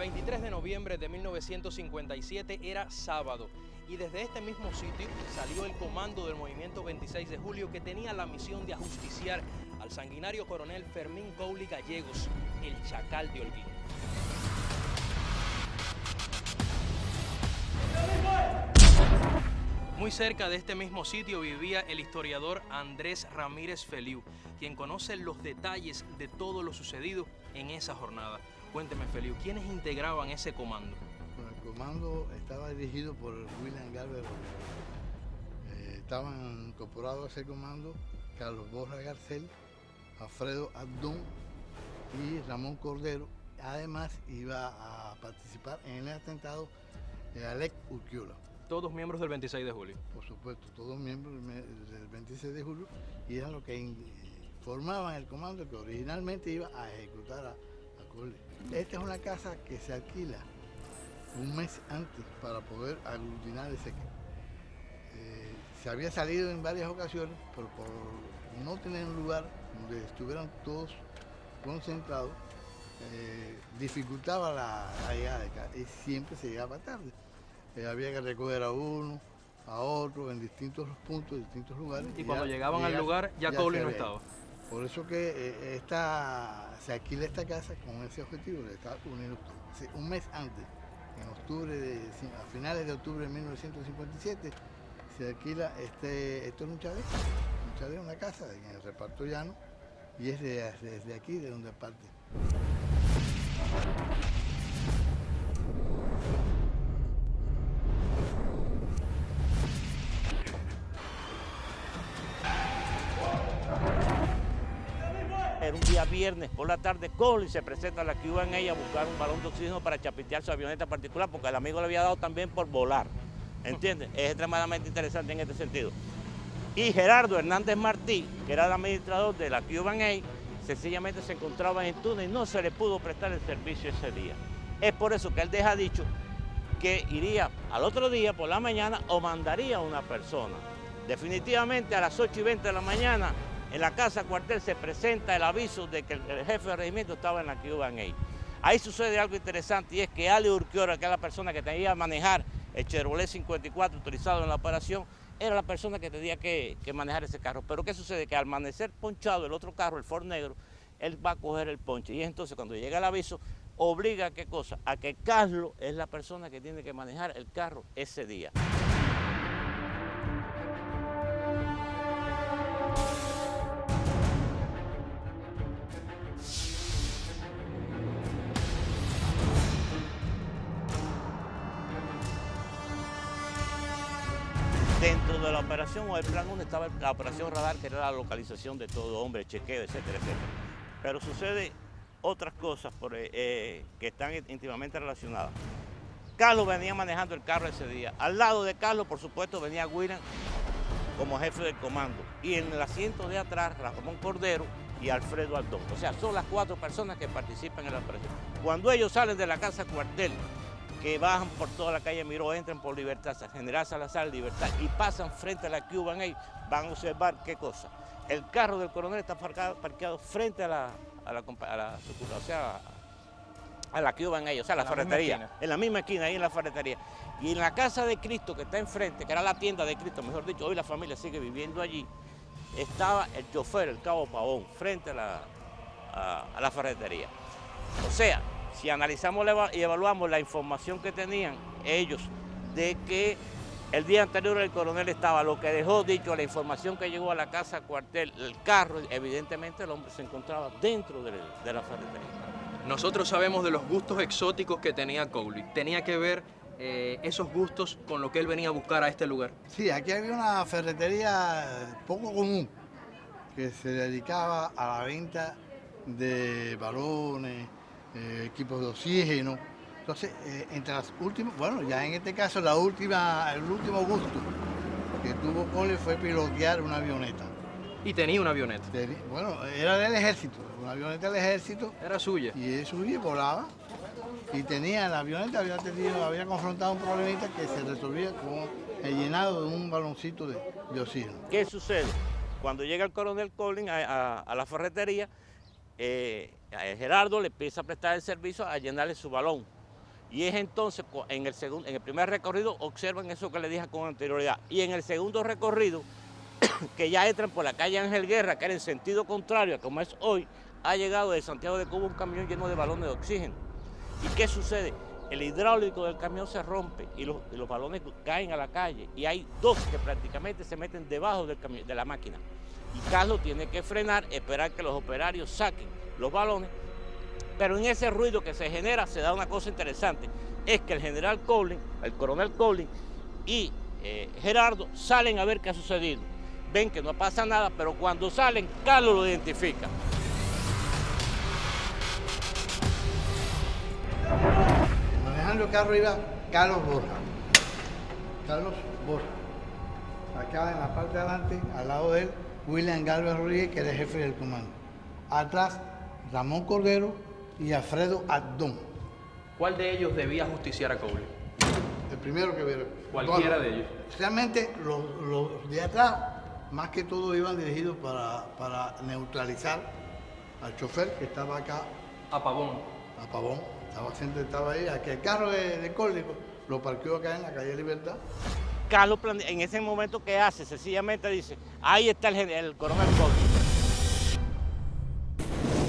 23 de noviembre de 1957 era sábado y desde este mismo sitio salió el comando del movimiento 26 de julio que tenía la misión de ajusticiar al sanguinario coronel Fermín Cowley Gallegos, el Chacal de Holguín. Muy cerca de este mismo sitio vivía el historiador Andrés Ramírez Feliu, quien conoce los detalles de todo lo sucedido en esa jornada. Cuénteme, Feliu, ¿quiénes integraban ese comando? Bueno, el comando estaba dirigido por William Garber. Estaban incorporados a ese comando Carlos Borja Garcel, Alfredo Abdón y Ramón Cordero. Además, iba a participar en el atentado Alec Urquiola. Todos miembros del 26 de julio. Por supuesto, todos miembros del 26 de julio, y eran los que formaban el comando que originalmente iba a ejecutar a Cowley. Esta es una casa que se alquila un mes antes para poder aglutinar ese. Se había salido en varias ocasiones, pero por no tener un lugar donde estuvieran todos concentrados, dificultaba la llegada de casa y siempre se llegaba tarde. Había que recoger a uno, a otro, en distintos puntos, en distintos lugares. Y cuando llegaban al lugar, ya Cowley no estaba. Por eso que se alquila esta casa con ese objetivo de estar unidos un mes antes, a finales de octubre de 1957, se alquila esto es un chalet, una casa en el reparto llano, y es desde aquí de donde parte. Era un día viernes por la tarde, Cowley se presenta a la Q&A a buscar un balón de oxígeno para chapistear su avioneta particular, porque el amigo le había dado también por volar, ¿entiendes? Es extremadamente interesante en este sentido. Y Gerardo Hernández Martí, que era el administrador de la Q&A, sencillamente se encontraba en Túnez y no se le pudo prestar el servicio ese día. Es por eso que él deja dicho que iría al otro día por la mañana o mandaría a una persona. Definitivamente a las 8:20 de la mañana, en la casa cuartel se presenta el aviso de que el jefe de regimiento estaba en la Q&A. Ahí sucede algo interesante, y es que Ale Urquiola, que era la persona que tenía que manejar el Chevrolet 54 utilizado en la operación, era la persona que tenía que manejar ese carro. Pero ¿qué sucede? Que al amanecer ponchado el otro carro, el Ford negro, él va a coger el ponche. Y entonces cuando llega el aviso, obliga a qué cosa? A que Carlos es la persona que tiene que manejar el carro ese día. Dentro de la operación o el plan 1 estaba la operación radar, que era la localización de todo hombre, chequeo, etcétera, etcétera. Pero sucede otras cosas que están íntimamente relacionadas. Carlos venía manejando el carro ese día. Al lado de Carlos, por supuesto, venía William como jefe del comando. Y en el asiento de atrás, Ramón Cordero y Alfredo Aldón. O sea, son las 4 personas que participan en la operación. Cuando ellos salen de la casa cuartel, que bajan por toda la calle Miró, entran por Libertad, General Salazar, Libertad, y pasan frente a la Q&A, van a observar qué cosa. El carro del coronel está parqueado frente a la Q&A, o sea, la ferretería, en la misma esquina, ahí en la ferretería. Y en la casa de Cristo, que está enfrente, que era la tienda de Cristo, mejor dicho, hoy la familia sigue viviendo allí, estaba el chofer, el cabo Pavón, frente a la ferretería. O sea, si analizamos y evaluamos la información que tenían ellos de que el día anterior el coronel estaba, lo que dejó dicho, la información que llegó a la casa cuartel, el carro, evidentemente el hombre se encontraba dentro de la ferretería. Nosotros sabemos de los gustos exóticos que tenía Cowley. ¿Tenía que ver esos gustos con lo que él venía a buscar a este lugar? Sí, aquí había una ferretería poco común que se dedicaba a la venta de balones, equipos de oxígeno. Entonces, entre las últimas, bueno, ya en este caso el último gusto que tuvo Cowley fue pilotear una avioneta. Y tenía una avioneta. Bueno, era del ejército, una avioneta del ejército. Era suya. Y es suya, volaba. Y tenía la avioneta, había confrontado un problemita que se resolvía con el llenado de un baloncito de oxígeno. ¿Qué sucede? Cuando llega el coronel Cowley a la ferretería, Gerardo le empieza a prestar el servicio a llenarle su balón. Y es entonces, en el primer recorrido, observan eso que les dije con anterioridad. Y en el segundo recorrido, que ya entran por la calle Ángel Guerra, que era en sentido contrario a como es hoy, ha llegado de Santiago de Cuba un camión lleno de balones de oxígeno. ¿Y qué sucede? El hidráulico del camión se rompe y los balones caen a la calle. Y hay dos que prácticamente se meten debajo de la máquina. Y Carlos tiene que frenar, esperar que los operarios saquen los balones. Pero en ese ruido que se genera se da una cosa interesante. Es que el general Collins, el coronel Collins y Gerardo salen a ver qué ha sucedido. Ven que no pasa nada, pero cuando salen, Carlos lo identifica. Manejando el carro iba Carlos Borja. Carlos Borja. Acá en la parte de adelante, al lado de él, William Galvez Rodríguez, que era el jefe del comando. Atrás, Ramón Cordero y Alfredo Abdón. ¿Cuál de ellos debía justiciar a Collins? El primero que vieron. Cualquiera de ellos. Realmente los de atrás, más que todo, iban dirigidos para neutralizar al chofer que estaba acá. A Pavón. A Pavón. Estaba ahí. Aquel carro de Collins lo parqueó acá en la calle Libertad. Carlos, en ese momento, ¿qué hace? Sencillamente dice, ahí está el coronel Collins.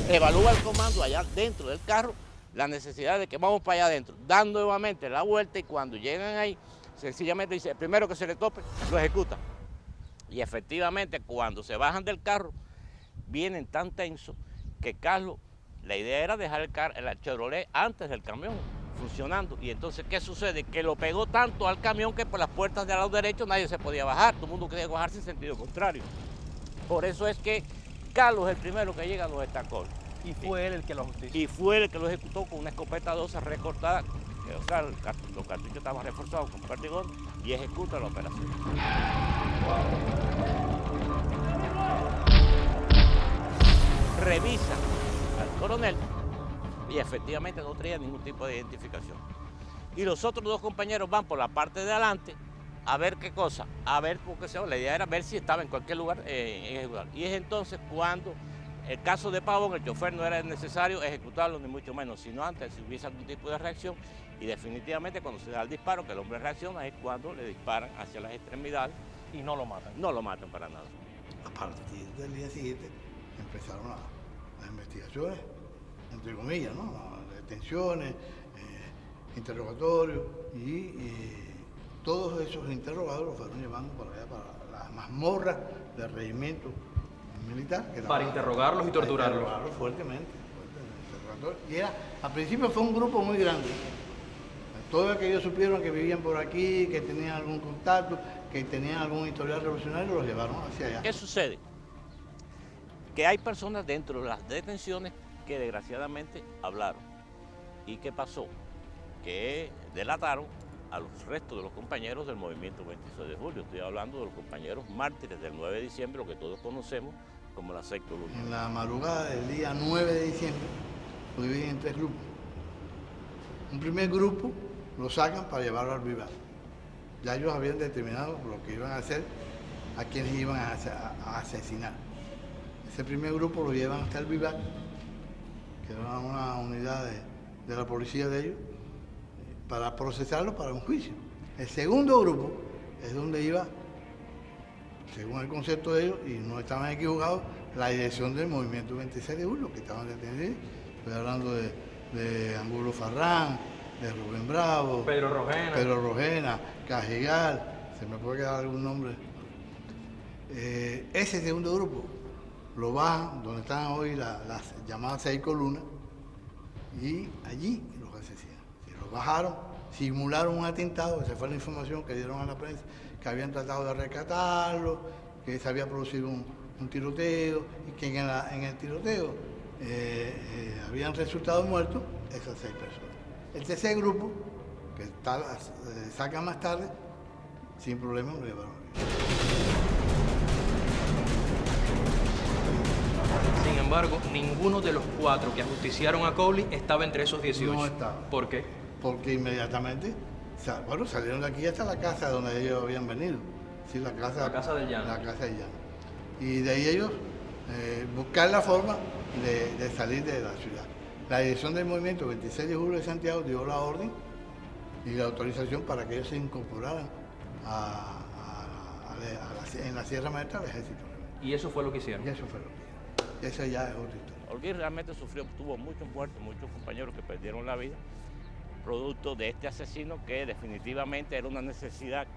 Evalúa el comando allá dentro del carro, la necesidad de que vamos para allá adentro, dando nuevamente la vuelta, y cuando llegan ahí, sencillamente dice, el primero que se le tope, lo ejecuta. Y efectivamente, cuando se bajan del carro, vienen tan tensos que Carlos, la idea era dejar el Chevrolet antes del camión funcionando. Y entonces, ¿qué sucede? Que lo pegó tanto al camión que por las puertas del lado derecho nadie se podía bajar, todo el mundo quería bajarse en sentido contrario. Por eso es que Carlos es el primero que llega a los estacones. Y fue él el que lo justició. Y fue él el que lo ejecutó con una escopeta 12 recortada, que, o sea, los cartuchos estaban reforzados con perdigón, y ejecuta la operación. Revisa al coronel y efectivamente no traía ningún tipo de identificación. Y los otros dos compañeros van por la parte de adelante a ver qué cosa, porque la idea era ver si estaba en cualquier lugar ejecutar. Y es entonces cuando el caso de Pavón, el chofer no era necesario ejecutarlo ni mucho menos, sino antes si hubiese algún tipo de reacción, y definitivamente cuando se da el disparo, que el hombre reacciona, es cuando le disparan hacia las extremidades. Y no lo matan. No lo matan para nada. A partir del día siguiente empezaron las investigaciones, entre comillas, ¿no? Detenciones, interrogatorios, y todos esos interrogados los fueron llevando para allá, para las mazmorras del regimiento militar. Para interrogarlos y torturarlos. Para interrogarlos fuertemente. Y al principio fue un grupo muy grande. Todos aquellos supieron que vivían por aquí, que tenían algún contacto, que tenían algún historial revolucionario, los llevaron hacia allá. ¿Qué sucede? Que hay personas dentro de las detenciones que desgraciadamente hablaron. ¿Y qué pasó? Que delataron a los restos de los compañeros del movimiento 26 de julio. Estoy hablando de los compañeros mártires del 9 de diciembre, lo que todos conocemos como la Sexta Luna. En la madrugada del día 9 de diciembre lo dividen en tres grupos. Un primer grupo lo sacan para llevarlo al vivac. Ya ellos habían determinado lo que iban a hacer, a quienes iban a asesinar. Ese primer grupo lo llevan hasta el vivac, que era una unidad de la policía de ellos, para procesarlo para un juicio. El segundo grupo es donde iba, según el concepto de ellos, y no estaban equivocados, la dirección del movimiento 26 de julio, que estaban detenidos. Estoy hablando de Angulo Farrán, de Rubén Bravo, Pedro Rogena, Cajigal, se me puede quedar algún nombre. Ese segundo grupo lo bajan donde están hoy las llamadas 6 columnas, y allí los asesinan. Si los bajaron, simularon un atentado, esa fue la información que dieron a la prensa, que habían tratado de rescatarlo, que se había producido un tiroteo, y que en el tiroteo habían resultado muertos esas 6 personas. El tercer grupo, que saca más tarde, sin problema lo llevaron. Sin embargo, ninguno de los 4 que ajusticiaron a Collins estaba entre esos 18. No estaba. ¿Por qué? Porque inmediatamente, salieron de aquí hasta la casa donde ellos habían venido. Sí, la casa del Llano. La casa del Llano. Y de ahí ellos buscar la forma de salir de la ciudad. La dirección del movimiento 26 de julio de Santiago dio la orden y la autorización para que ellos se incorporaran en la Sierra Maestra al ejército. Y eso fue lo que hicieron. Y eso fue lo que hicieron. Esa ya es otra historia. Holguín realmente tuvo muchos muertos, muchos compañeros que perdieron la vida, producto de este asesino que definitivamente era una necesidad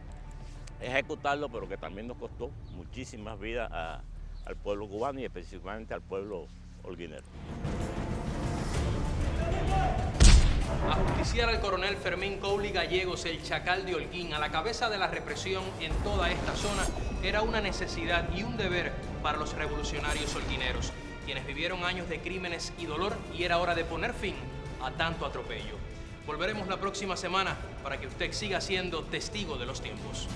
ejecutarlo, pero que también nos costó muchísimas vidas al pueblo cubano y específicamente al pueblo holguinero. Ajusticiar al coronel Fermín Cooley Gallegos, el Chacal de Holguín, a la cabeza de la represión en toda esta zona, era una necesidad y un deber para los revolucionarios holguineros, quienes vivieron años de crímenes y dolor, y era hora de poner fin a tanto atropello. Volveremos la próxima semana para que usted siga siendo testigo de los tiempos.